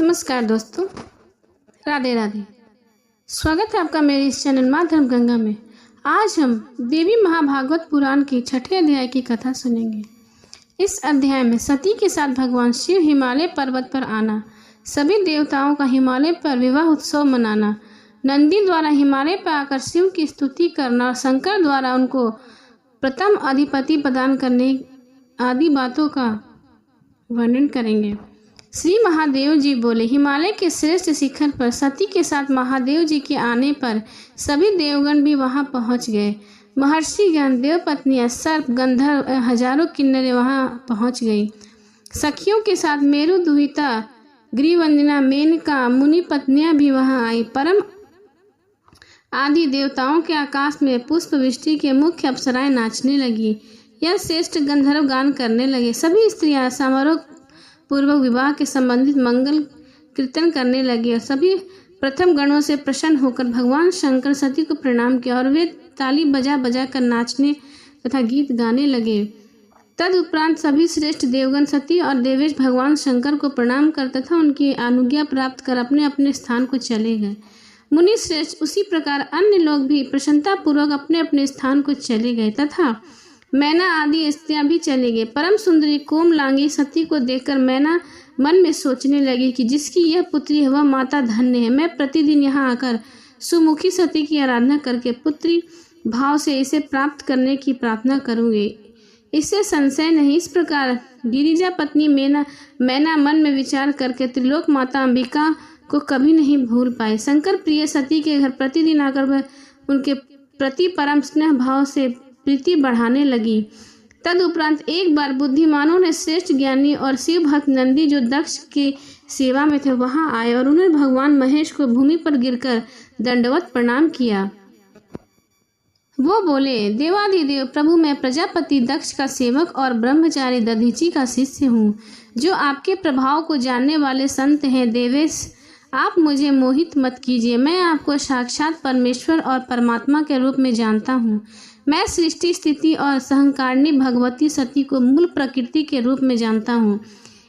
नमस्कार दोस्तों, राधे राधे। स्वागत है आपका मेरे इस चैनल माँ धर्म गंगा में। आज हम देवी महाभागवत पुराण के 6ठे अध्याय की कथा सुनेंगे। इस अध्याय में सती के साथ भगवान शिव हिमालय पर्वत पर आना, सभी देवताओं का हिमालय पर विवाह उत्सव मनाना, नंदी द्वारा हिमालय पर आकर शिव की स्तुति करना और शंकर द्वारा उनको प्रथम अधिपति प्रदान करने आदि बातों का वर्णन करेंगे। श्री महादेव जी बोले, हिमालय के श्रेष्ठ शिखर पर सती के साथ महादेव जी के आने पर सभी देवगण भी वहां पहुंच गए। महर्षिगण, देव पत्नियां, सर्प, गंधर्व, हजारों किन्नरें वहां पहुंच गई। सखियों के साथ मेरु, दुहिता, ग्रीवंदना, मेनका, मुनि पत्नियां भी वहां आई। परम आदि देवताओं के आकाश में पुष्प वृष्टि के मुख्य अप्सराएं नाचने लगी। यह श्रेष्ठ गंधर्व गान करने लगे। सभी स्त्रियां समारोह पूर्वक विवाह के संबंधित मंगल कीर्तन करने लगे और सभी प्रथम गणों से प्रसन्न होकर भगवान शंकर सती को प्रणाम किया और वे ताली बजा बजा कर नाचने तथा गीत गाने लगे। तदुपरांत सभी श्रेष्ठ देवगण सती और देवेश भगवान शंकर को प्रणाम कर तथा उनकी अनुज्ञा प्राप्त कर अपने अपने स्थान को चले गए। मुनि श्रेष्ठ उसी प्रकार अन्य लोग भी प्रसन्नता पूर्वक अपने अपने स्थान को चले गए तथा मैना आदि स्त्रियां भी चली गई। परम सुंदरी कोमलांगी सती को देखकर मैना मन में सोचने लगी कि जिसकी यह पुत्री है वह माता धन्य है। मैं प्रतिदिन यहाँ आकर सुमुखी सती की आराधना करके पुत्री भाव से इसे प्राप्त करने की प्रार्थना करूंगी, इससे संशय नहीं। इस प्रकार गिरिजा पत्नी मैना मन में विचार करके त्रिलोक माता अंबिका को कभी नहीं भूल पाई। शंकर प्रिय सती के घर प्रतिदिन आकर वह उनके प्रति परम स्नेह भाव से प्रीति बढ़ाने लगी। तदुपरांत एक बार बुद्धिमानों ने श्रेष्ठ ज्ञानी और शिव भक्त नंदी जो दक्ष की सेवा में थे वहां आए और उन्होंने भगवान महेश को भूमि पर गिरकर दंडवत प्रणाम किया। वो बोले, देवाधिदेव प्रभु, मैं प्रजापति दक्ष का सेवक और ब्रह्मचारी दधीची का शिष्य हूँ, जो आपके प्रभाव को जानने वाले संत हैं। देवेश, आप मुझे मोहित मत कीजिए। मैं आपको साक्षात परमेश्वर और परमात्मा के रूप में जानता हूँ। मैं सृष्टि, स्थिति और सहंकारिणी भगवती सती को मूल प्रकृति के रूप में जानता हूँ।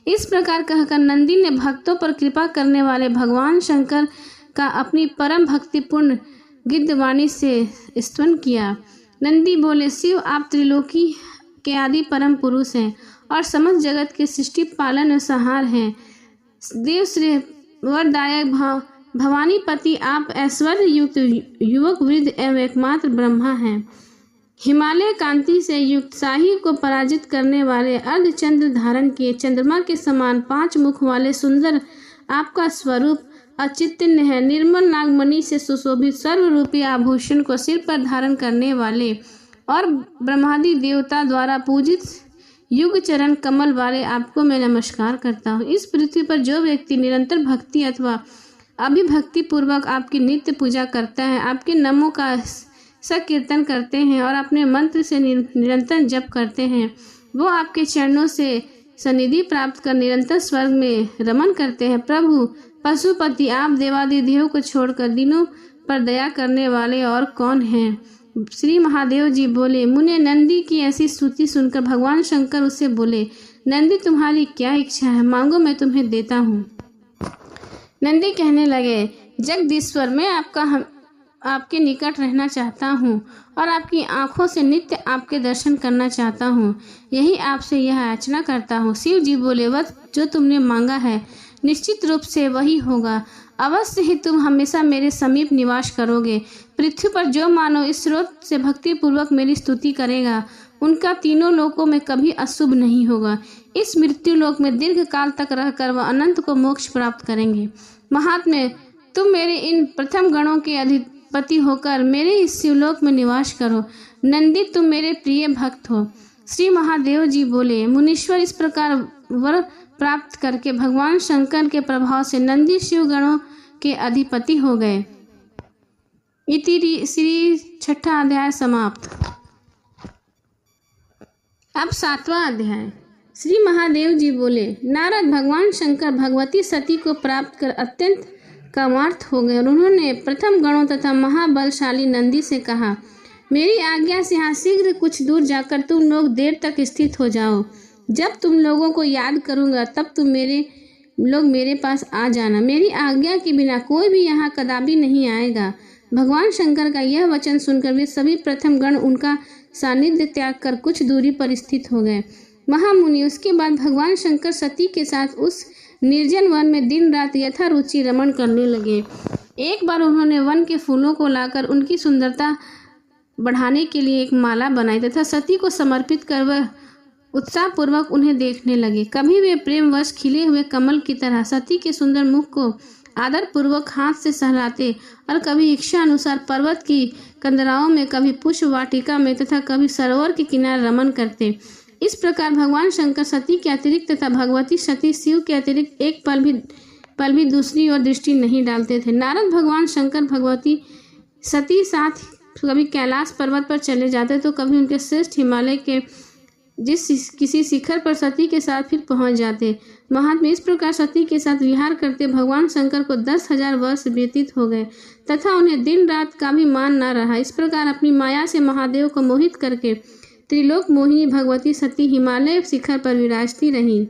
इस प्रकार कहकर नंदी ने भक्तों पर कृपा करने वाले भगवान शंकर का अपनी परम भक्तिपूर्ण गिद्धवाणी से स्तवन किया। नंदी बोले, शिव, आप त्रिलोकी के आदि परम पुरुष हैं और समस्त जगत के सृष्टि पालन और संहार हैं। देव श्री वरदायक भवानीपति, आप ऐश्वर्य युक्त युवक वृद्ध एवं एकमात्र ब्रह्मा हैं। हिमालय कांति से युक्त शाही को पराजित करने वाले अर्धचंद्र धारण किए चंद्रमा के समान 5 मुख वाले सुंदर आपका स्वरूप अचिंत्य है। निर्मल नागमणि से सुशोभित सर्वरूपी आभूषण को सिर पर धारण करने वाले और ब्रह्मादि देवता द्वारा पूजित युग चरण कमल वाले आपको मैं नमस्कार करता हूँ। इस पृथ्वी पर जो व्यक्ति निरंतर भक्ति अथवा अभिभक्ति पूर्वक आपकी नित्य पूजा करता है, आपके नामों का संकीर्तन करते हैं और अपने मंत्र से निरंतर जप करते हैं, वो आपके चरणों से सनिधि प्राप्त कर निरंतर स्वर्ग में रमन करते हैं। प्रभु पशुपति, आप देवादिदेव को छोड़कर दिनों पर दया करने वाले और कौन हैं? श्री महादेव जी बोले, मुने नंदी की ऐसी स्तुति सुनकर भगवान शंकर उससे बोले, नंदी, तुम्हारी क्या इच्छा है? मांगो, मैं तुम्हें देता हूँ। नंदी कहने लगे, जगदीश्वर, मैं आपके निकट रहना चाहता हूँ और आपकी आंखों से नित्य आपके दर्शन करना चाहता हूँ, यही आपसे यह याचना करता हूँ। शिव जी बोले, वह जो तुमने मांगा है निश्चित रूप से वही होगा। अवश्य ही तुम हमेशा मेरे समीप निवास करोगे। पृथ्वी पर जो मानव इस स्रोत से भक्ति पूर्वक मेरी स्तुति करेगा, उनका तीनों लोकों में कभी अशुभ नहीं होगा। इस मृत्यु लोक में दीर्घ काल तक रहकर वह अनंत को मोक्ष प्राप्त करेंगे। महात्मे, तुम मेरे इन प्रथम गणों के अधिपति होकर मेरे इस शिवलोक में निवास करो। नंदी, तुम मेरे प्रिय भक्त हो। श्री महादेव जी बोले, मुनीश्वर, इस प्रकार वर प्राप्त करके भगवान शंकर के प्रभाव से नंदी शिव गणों के अधिपति हो गए। इति श्री 6ठा अध्याय समाप्त। अब 7वां अध्याय। श्री महादेव जी बोले, नारद, भगवान शंकर भगवती सती को प्राप्त कर अत्यंत कामार्थ हो गए और उन्होंने प्रथम गणों तथा महाबलशाली नंदी से कहा, मेरी आज्ञा से यहाँ शीघ्र कुछ दूर जाकर तुम लोग देर तक स्थित हो जाओ। जब तुम लोगों को याद करूंगा तब तुम मेरे लोग मेरे पास आ जाना, मेरी आज्ञा के बिना कोई भी यहाँ कदापि नहीं आएगा। भगवान शंकर का यह वचन सुनकर वे सभी प्रथम गण उनका सानिध्य त्याग कर कुछ दूरी पर स्थित हो गए। महामुनि उसके बाद भगवान शंकर सती के साथ उस निर्जन वन में दिन रात यथारुचि रमण करने लगे। एक बार उन्होंने वन के फूलों को लाकर उनकी सुंदरता बढ़ाने के लिए एक माला बनाई तथा सती को समर्पित कर वह उत्साहपूर्वक उन्हें देखने लगे। कभी वे प्रेमवश खिले हुए कमल की तरह सती के सुंदर मुख को आदर पूर्वक हाथ से सहलाते और कभी इच्छा अनुसार पर्वत की कंदराओं में, कभी पुष्प वाटिका में तथा कभी सरोवर के किनारे रमन करते। इस प्रकार भगवान शंकर सती के अतिरिक्त तथा भगवती सती शिव के अतिरिक्त एक पल भी दूसरी ओर दृष्टि नहीं डालते थे। नारद भगवान शंकर भगवती सती साथ कभी कैलाश पर्वत पर चले जाते तो कभी उनके श्रेष्ठ हिमालय के किसी शिखर पर सती के साथ फिर पहुंच जाते। महात्मा इस प्रकार सती के साथ विहार करते भगवान शंकर को 10,000 वर्ष व्यतीत हो गए तथा उन्हें दिन रात का भी मान न रहा। इस प्रकार अपनी माया से महादेव को मोहित करके त्रिलोक मोहिनी भगवती सती हिमालय शिखर पर विराजती रही।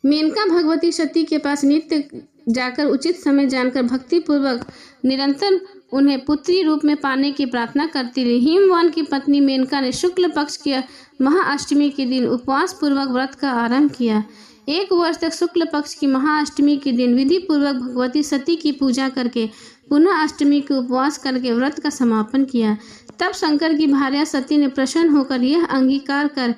मेनका भगवती सती के पास नित्य जाकर उचित समय जानकर भक्तिपूर्वक निरंतर उन्हें पुत्री रूप में पाने की प्रार्थना करती रही। हिमवान की पत्नी मेनका ने शुक्ल पक्ष के महाअष्टमी के दिन उपवास पूर्वक व्रत का आरंभ किया। 1 वर्ष तक शुक्ल पक्ष की महाअष्टमी के दिन विधि पूर्वक भगवती सती की पूजा करके पुनः अष्टमी के उपवास करके व्रत का समापन किया। तब शंकर की भार्या सती ने प्रसन्न होकर यह अंगीकार कर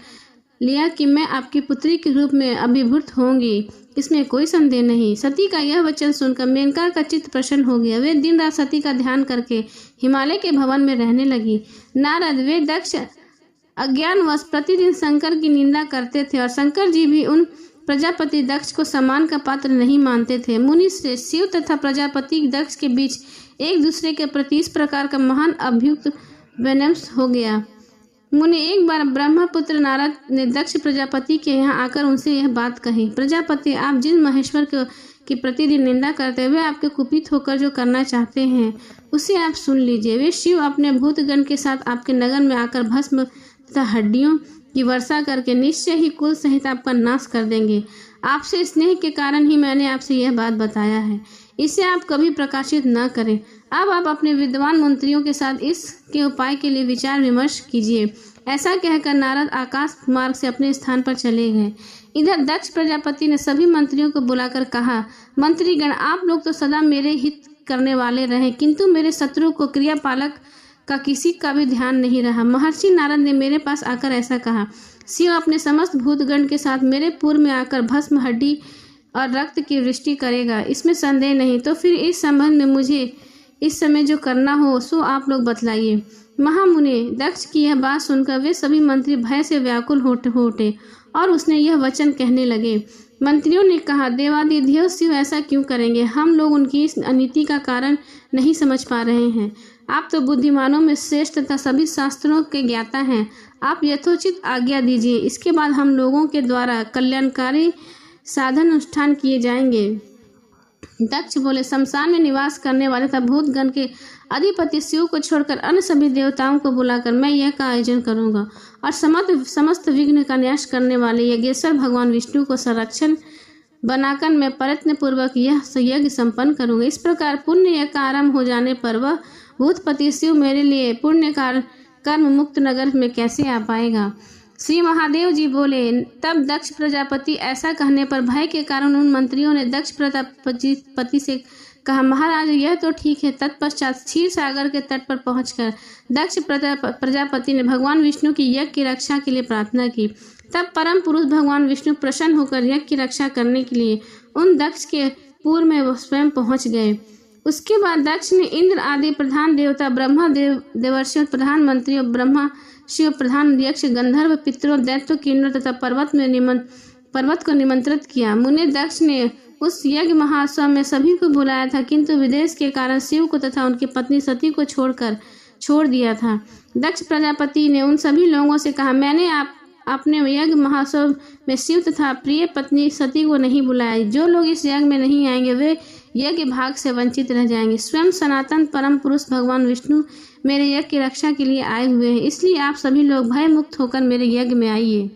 लिया कि मैं आपकी पुत्री के रूप में अभिभूत होंगी, इसमें कोई संदेह नहीं। सती का यह वचन सुनकर मेनका का चित्त प्रसन्न हो गया। वे दिन रात सती का ध्यान करके हिमालय के भवन में रहने लगी। नारद वे दक्ष अज्ञानवश प्रतिदिन शंकर की निंदा करते थे और शंकर जी भी उन प्रजापति दक्ष को सम्मान का पात्र नहीं मानते थे। मुनि श्रेष्ठ शिव तथा प्रजापति दक्ष के बीच एक दूसरे के प्रति इस प्रकार का महान अभ्युक्त विनम्र हो गया। मुनि एक बार ब्रह्मपुत्र नारद ने दक्ष प्रजापति के यहाँ आकर उनसे यह बात कही, प्रजापति आप जिन महेश्वर की प्रतिदिन निंदा करते हुए आपके कुपित होकर जो करना चाहते हैं उसे आप सुन लीजिए। वे शिव अपने भूतगण के साथ आपके नगर में आकर भस्म तथा हड्डियों की वर्षा करके निश्चय ही कुल सहित आपका नाश कर देंगे। आपसे स्नेह के कारण ही मैंने आपसे यह बात बताया है, इसे आप कभी प्रकाशित न करें। अब आप अपने विद्वान मंत्रियों के साथ इसके उपाय के लिए विचार विमर्श कीजिए। ऐसा कहकर नारद आकाश मार्ग से अपने स्थान पर चले गए। इधर दक्ष प्रजापति ने सभी मंत्रियों को बुलाकर कहा, मंत्रीगण आप लोग तो सदा मेरे हित करने वाले रहे, किंतु मेरे शत्रु को क्रियापालक का किसी का भी ध्यान नहीं रहा। महर्षि नारद ने मेरे पास आकर ऐसा कहा, शिव अपने समस्त भूतगण के साथ मेरे पूर्व में आकर भस्म हड्डी और रक्त की वृष्टि करेगा, इसमें संदेह नहीं। तो फिर इस संबंध में मुझे इस समय जो करना हो सो आप लोग बतलाइए। महामुनि दक्ष की यह बात सुनकर वे सभी मंत्री भय से व्याकुल हो उठे और उसने यह वचन कहने लगे। मंत्रियों ने कहा, देवादिदेव शिव ऐसा क्यों करेंगे? हम लोग उनकी इस अनीति का कारण नहीं समझ पा रहे हैं। आप तो बुद्धिमानों में श्रेष्ठ तथा सभी शास्त्रों के ज्ञाता हैं, आप यथोचित आज्ञा दीजिए, इसके बाद हम लोगों के द्वारा कल्याणकारी साधन अनुष्ठान किए जाएंगे। दक्ष बोले, शमशान में निवास करने वाले तथा भूतगण के अधिपति शिव को छोड़कर अन्य सभी देवताओं को बुलाकर मैं यह का आयोजन करूंगा और समस्त विघ्न का नाश करने वाले यज्ञेश्वर भगवान विष्णु को संरक्षण बनाकर मैं प्रयत्न पूर्वक यह यज्ञ संपन्न करूंगा। इस प्रकार पुण्य यज्ञ का आरंभ हो जाने पर वह भूतपति शिव मेरे लिए पुण्य कर्म मुक्त नगर में कैसे आ पाएगा? श्री महादेव जी बोले। तब दक्ष प्रजापति ऐसा कहने पर भय के कारण उन मंत्रियों ने दक्ष प्रजापति से कहा, महाराज यह तो ठीक है। तत्पश्चात क्षीर सागर के तट पर पहुंचकर दक्ष प्रजापति ने भगवान विष्णु की यज्ञ की रक्षा के लिए प्रार्थना की। तब परम पुरुष भगवान विष्णु प्रसन्न होकर यज्ञ की रक्षा करने के लिए उन दक्ष के पूर्व में स्वयं पहुंच गए। उसके बाद दक्ष ने इंद्र आदि प्रधान देवता, ब्रह्मा देवर्षियों, प्रधानमंत्रियों, ब्रह्मा शिव, प्रधान यक्ष, गंधर्व, पितरों, दैत्यों, किन्नर तथा पर्वत को निमंत्रित किया। मुनि दक्ष ने उस यज्ञ महोत्सव में सभी को बुलाया था, किंतु विदेश के कारण शिव को तथा उनकी पत्नी सती को छोड़ दिया था। दक्ष प्रजापति ने उन सभी लोगों से कहा, मैंने अपने यज्ञ महोत्सव में शिव तथा प्रिय पत्नी सती को नहीं बुलाया। जो लोग इस यज्ञ में नहीं आएंगे वे यज्ञ भाग से वंचित रह जाएंगे। स्वयं सनातन परम पुरुष भगवान विष्णु मेरे यज्ञ की रक्षा के लिए आए हुए हैं, इसलिए आप सभी लोग भय मुक्त होकर मेरे यज्ञ में आइए।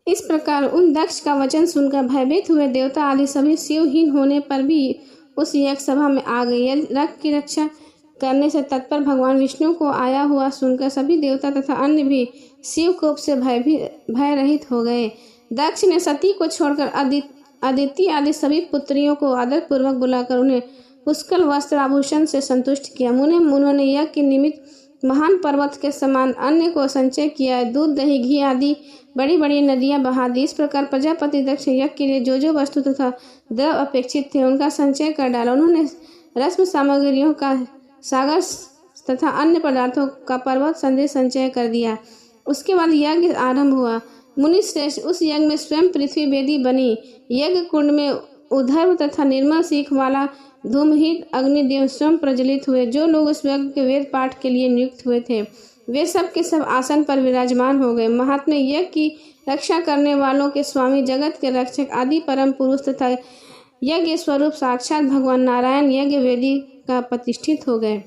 इस प्रकार उन दक्ष का वचन सुनकर भयभीत हुए देवता आदि सभी शिवहीन होने पर भी उस यज्ञ सभा में आ गए। यज्ञ की रक्षा करने से तत्पर भगवान विष्णु को आया हुआ सुनकर सभी देवता तथा अन्य भी शिव कोप से भय रहित हो गए। दक्ष ने सती को छोड़कर अदिति आदि सभी पुत्रियों को आदर पूर्वक बुलाकर उन्हें पुष्कल वस्त्र आभूषण से संतुष्ट किया। उन्होंने यज्ञ के निमित्त महान पर्वत के समान अन्न को संचय किया। दूध, दही, घी आदि बड़ी बड़ी नदियां बहा दी। इस प्रकार प्रजापति दक्ष यज्ञ के लिए जो जो वस्तु तथा द्रव अपेक्षित थे उनका संचय कर डाला। उन्होंने रस्म सामग्रियों का सागर तथा अन्य पदार्थों का पर्वत संचय कर दिया। उसके बाद यज्ञ आरंभ हुआ। मुनि श्रेष्ठ, उस यज्ञ में स्वयं पृथ्वी वेदी बनी। यज्ञ कुंड में उधर्व तथा निर्मल सीख वाला धूमहीन अग्निदेव स्वयं प्रज्वलित हुए। जो लोग उस यज्ञ के वेद पाठ के लिए नियुक्त हुए थे वे सब के सब आसन पर विराजमान हो गए। महात्मा यज्ञ की रक्षा करने वालों के स्वामी, जगत के रक्षक आदि परम पुरुष तथा यज्ञ स्वरूप साक्षात भगवान नारायण यज्ञ वेदी का प्रतिष्ठित हो गए।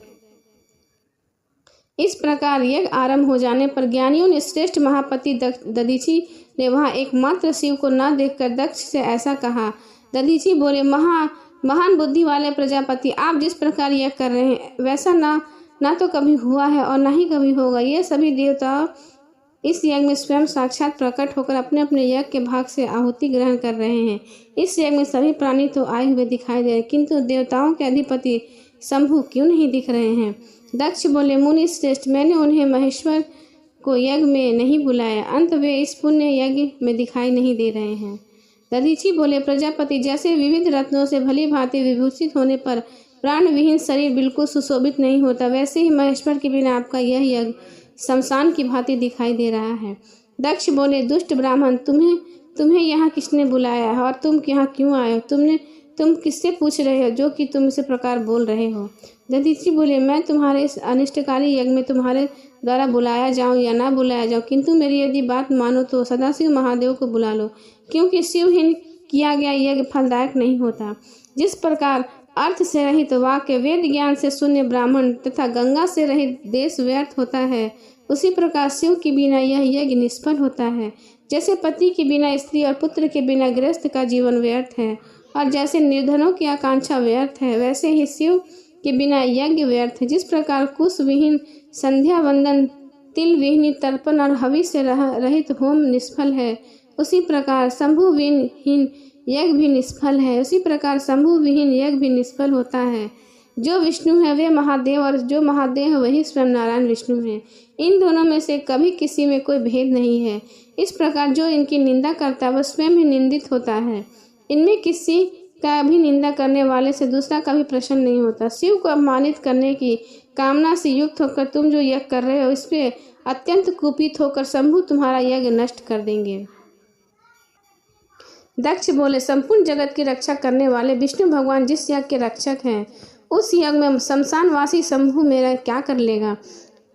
इस प्रकार यज्ञ आरंभ हो जाने पर ज्ञानियों ने श्रेष्ठ महापति दधीचि ने वहां एकमात्र शिव को न देखकर दक्ष से ऐसा कहा। दधीचि बोले, महान बुद्धि वाले प्रजापति, आप जिस प्रकार यज्ञ कर रहे हैं वैसा ना तो कभी हुआ है और ना ही कभी होगा। ये सभी देवता इस यज्ञ में स्वयं साक्षात प्रकट होकर अपने अपने यज्ञ के भाग से आहुति ग्रहण कर रहे हैं। इस यज्ञ में सभी प्राणी तो आए हुए दिखाई दे रहे, किंतु देवताओं के अधिपति शंभु क्यों नहीं दिख रहे हैं? दक्ष बोले, मुनि श्रेष्ठ, मैंने उन्हें महेश्वर को यज्ञ में नहीं बुलाया, अंत वे इस पुण्य यज्ञ में दिखाई नहीं दे रहे हैं। दधीचि बोले, प्रजापति, जैसे विविध रत्नों से भली भांति विभूषित होने पर प्राण विहीन शरीर बिल्कुल सुशोभित नहीं होता, वैसे ही महेश्वर के बिना आपका यह यज्ञ शमशान की भांति दिखाई दे रहा है। दक्ष बोले, दुष्ट ब्राह्मण, तुम्हें यहाँ किसने बुलाया है और तुम यहाँ क्यों आए हो? तुम किससे पूछ रहे हो जो कि तुम इस प्रकार बोल रहे हो? दधीचि बोले, मैं तुम्हारे इस अनिष्टकारी यज्ञ में तुम्हारे द्वारा बुलाया जाऊं या ना बुलाया जाऊं, किंतु मेरी यदि बात मानो तो सदाशिव महादेव को बुला लो, क्योंकि शिवहीन किया गया यज्ञ फलदायक नहीं होता। जिस प्रकार अर्थ से रहित वाक्य, वेद ज्ञान से शून्य ब्राह्मण तथा गंगा से रहित देश व्यर्थ होता है, उसी प्रकार शिव के बिना यह यज्ञ निष्फल होता है। जैसे पति के बिना स्त्री और पुत्र के बिना गृहस्थ का जीवन व्यर्थ है, और जैसे निर्धनों की आकांक्षा व्यर्थ है, वैसे ही शिव के बिना यज्ञ व्यर्थ है। जिस प्रकार कुश विहीन संध्या वंदन, तिल विहीन तर्पण और हवि से रहित होम निष्फल है, उसी प्रकार शंभु विहीन यज्ञ भी निष्फल है। उसी प्रकार शंभु विहीन यज्ञ भी निष्फल होता है। जो विष्णु है वे महादेव, और जो महादेव है वही स्वयं नारायण विष्णु है। इन दोनों में से कभी किसी में कोई भेद नहीं है। इस प्रकार जो इनकी निंदा करता है वह स्वयं ही निंदित होता है। इनमें किसी का भी निंदा करने वाले से दूसरा कभी प्रसन्न नहीं होता। शिव को अपमानित करने की कामना से युक्त होकर तुम जो यज्ञ कर रहे हो इस पे अत्यंत कुपित होकर शंभु तुम्हारा यज्ञ नष्ट कर देंगे। दक्ष बोले, संपूर्ण जगत की रक्षा करने वाले विष्णु भगवान जिस यज्ञ के रक्षक हैं, उस यज्ञ में शमशानवासी शंभु मेरा क्या कर लेगा?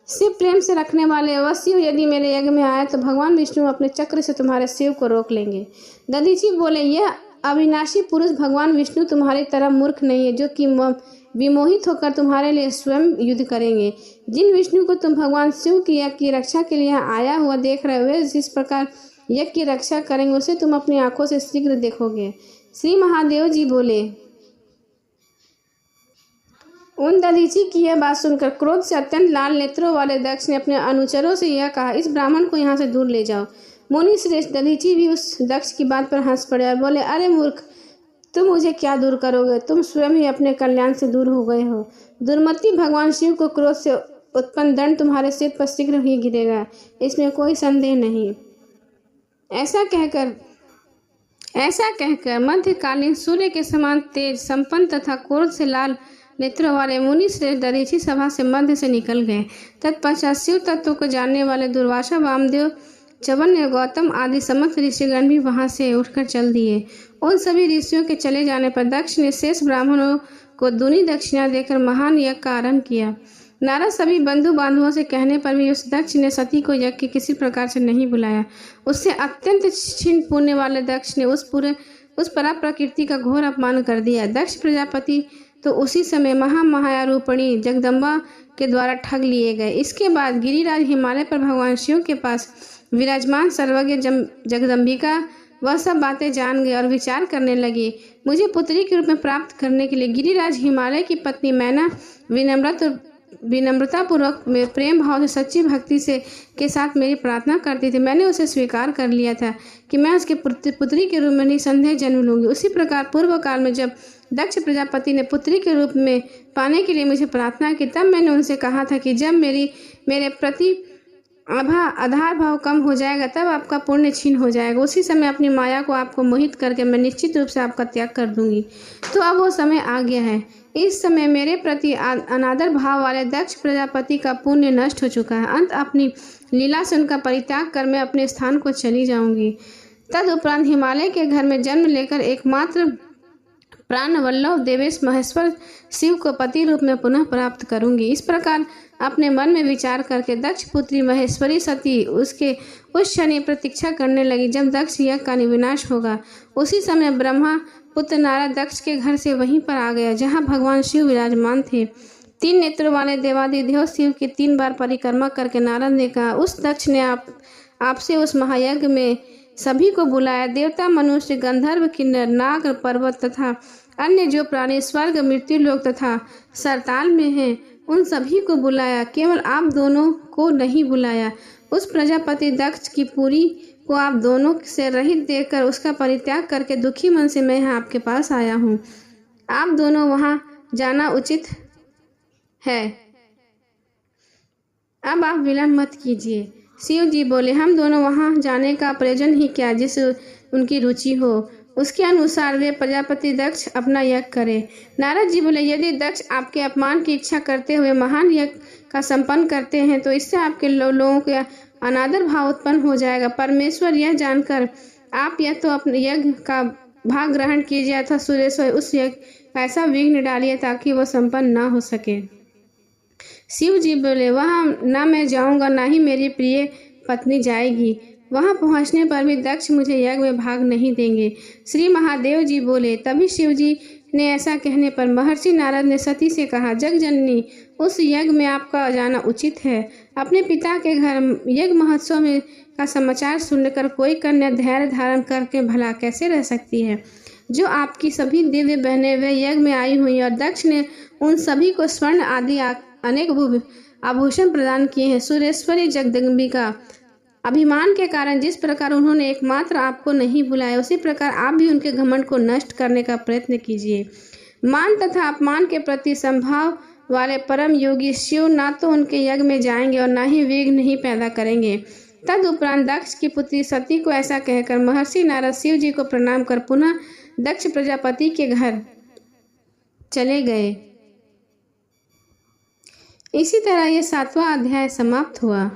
शिव प्रेम से रखने वाले वह शिव यदि मेरे यज्ञ में आए तो भगवान विष्णु अपने चक्र से तुम्हारे शिव को रोक लेंगे। दधीचि बोले, यह अविनाशी पुरुष भगवान विष्णु तुम्हारी तरह मूर्ख नहीं है, जो कि विमोहित होकर तुम्हारे लिए स्वयं युद्ध करेंगे। जिन विष्णु को तुम भगवान शिव की यज्ञ की रक्षा के लिए आया हुआ देख रहे हो, जिस प्रकार यज्ञ की रक्षा करेंगे उसे तुम अपनी आंखों से शीघ्र देखोगे। श्री महादेव जी बोले। उन दधीचि की यह बात सुनकर क्रोध से अत्यंत लाल नेत्रों वाले दक्ष ने अपने अनुचरों से यह कहा, इस ब्राह्मण को यहाँ से दूर ले जाओ। मुनि श्रेष्ठ दधीचि भी उस दक्ष की बात पर हंस पड़े और बोले, अरे मूर्ख, तुम मुझे क्या दूर करोगे? तुम स्वयं ही अपने कल्याण से दूर हो गए हो। दुर्मति, भगवान शिव को क्रोध से उत्पन्न दंड तुम्हारे सिर पर शीघ्र ही गिरेगा, इसमें कोई संदेह नहीं। ऐसा कहकर मध्यकालीन सूर्य के समान तेज संपन्न तथा क्रोध से लाल नेत्रों वाले मुनि श्रेष्ठ दधीचि सभा से मध्य से निकल गए। तत्पश्चात शिव तत्व को जानने वाले दुर्वासा, वामदेव, च्यवन, गौतम आदि समस्त ऋषिगण भी वहां से उठकर चल दिए। उन सभी ऋषियों के चले जाने पर दक्ष ने शेष ब्राह्मणों को दूनी दक्षिणा देकर महान यज्ञ का आरंभ किया। नारद सभी बंधु बांधवों से कहने पर भी उस दक्ष ने सती को यज्ञ के किसी प्रकार से नहीं बुलाया। उससे अत्यंत क्षीण पुण्य वाले दक्ष ने उस परा प्रकृति का घोर अपमान कर दिया। दक्ष प्रजापति तो उसी समय महामायारूपिणी जगदम्बा के द्वारा ठग लिए गए। इसके बाद गिरिराज हिमालय पर भगवान शिव के पास विराजमान सर्वज्ञ जगदम्बिका वह सब बातें जान गए और विचार करने लगे। मुझे पुत्री के रूप में प्राप्त करने के लिए गिरिराज हिमालय की पत्नी मैना विनम्रता पूर्वक प्रेम भाव से सच्ची भक्ति से के साथ मेरी प्रार्थना करती थी। मैंने उसे स्वीकार कर लिया था कि मैं उसके पुत्री के रूप में निसंदेह जन्म लूंगी। उसी प्रकार पूर्व काल में जब दक्ष प्रजापति ने पुत्री के रूप में पाने के लिए मुझे प्रार्थना की, तब मैंने उनसे कहा था कि जब मेरे प्रति आधार भाव कम हो जाएगा तब आपका पुण्य छीन हो जाएगा। उसी समय अपनी माया को आपको मोहित करके मैं निश्चित रूप से आपका त्याग कर दूंगी। तो अब वो समय आ गया है। इस समय मेरे प्रति अनादर भाव वाले दक्ष प्रजापति का पुण्य नष्ट हो चुका है। अंत अपनी लीला से उनका परित्याग कर मैं अपने स्थान को चली जाऊंगी। तदुपरांत हिमालय के घर में जन्म लेकर एकमात्र प्राण वल्लभ देवेश महेश्वर शिव को पति रूप में पुनः प्राप्त करूंगी। इस प्रकार अपने मन में विचार करके दक्ष पुत्री महेश्वरी सती उसके उस क्षण प्रतीक्षा करने लगी जब दक्ष यज्ञ का विनाश होगा। उसी समय ब्रह्मा पुत्र नारद दक्ष के घर से वहीं पर आ गया जहां भगवान शिव विराजमान थे। 3 नेत्रों वाले देवादिदेव शिव की 3 बार परिक्रमा करके नारद ने कहा, उस दक्ष ने आपसे उस महायज्ञ में सभी को बुलाया। देवता, मनुष्य, गंधर्व, किन्नर, नाग, पर्वत तथा अन्य जो प्राणी स्वर्ग, मृत्यु लोक तथा सरताल में हैं, उन सभी को बुलाया। केवल आप दोनों को नहीं बुलाया। उस प्रजापति दक्ष की पुरी को आप दोनों से रहित देखकर उसका परित्याग करके दुखी मन से मैं यहाँ आपके पास आया हूँ। आप दोनों वहाँ जाना उचित है। अब आप विलंब मत कीजिए। शिव जी बोले, हम दोनों वहाँ जाने का प्रयोजन ही क्या, जिस उनकी रुचि हो उसके अनुसार वे प्रजापति दक्ष अपना यज्ञ करे। नारद जी बोले, यदि दक्ष आपके अपमान की इच्छा करते हुए महान यज्ञ का संपन्न करते हैं तो इससे आपके लोगों के अनादर भाव उत्पन्न हो जाएगा। परमेश्वर यह जानकर आप या तो अपने यज्ञ का भाग ग्रहण कीजिए अथवा सुरेश्वर उस यज्ञ का ऐसा विघ्न डालिए ताकि वह संपन्न ना हो सके। शिव जी बोले, वहाँ ना मैं जाऊंगा ना ही मेरी प्रिय पत्नी जाएगी। वहां पहुंचने पर भी दक्ष मुझे यज्ञ में भाग नहीं देंगे। श्री महादेव जी बोले। तभी शिव जी ने ऐसा कहने पर महर्षि नारद ने सती से कहा, जगजननी, उस यज्ञ में आपका जाना उचित है। अपने पिता के घर यज्ञ महोत्सव में का समाचार सुनकर कोई कन्या धैर्य धारण करके भला कैसे रह सकती है। जो आपकी सभी दिव्य बहनें वे यज्ञ में आई हुई और दक्ष ने उन सभी को स्वर्ण आदि अनेक आभूषण प्रदान किए हैं। सुरेश्वरी जगदम्बिका अभिमान के कारण जिस प्रकार उन्होंने एकमात्र आपको नहीं बुलाया, उसी प्रकार आप भी उनके घमंड को नष्ट करने का प्रयत्न कीजिए। मान तथा अपमान के प्रति संभाव वाले परम योगी शिव ना तो उनके यज्ञ में जाएंगे और ना ही विघ्न नहीं पैदा करेंगे। तदुपरांत दक्ष की पुत्री सती को ऐसा कहकर महर्षि नारद शिव जी को प्रणाम कर पुनः दक्ष प्रजापति के घर चले गए। इसी तरह यह 7वां अध्याय समाप्त हुआ।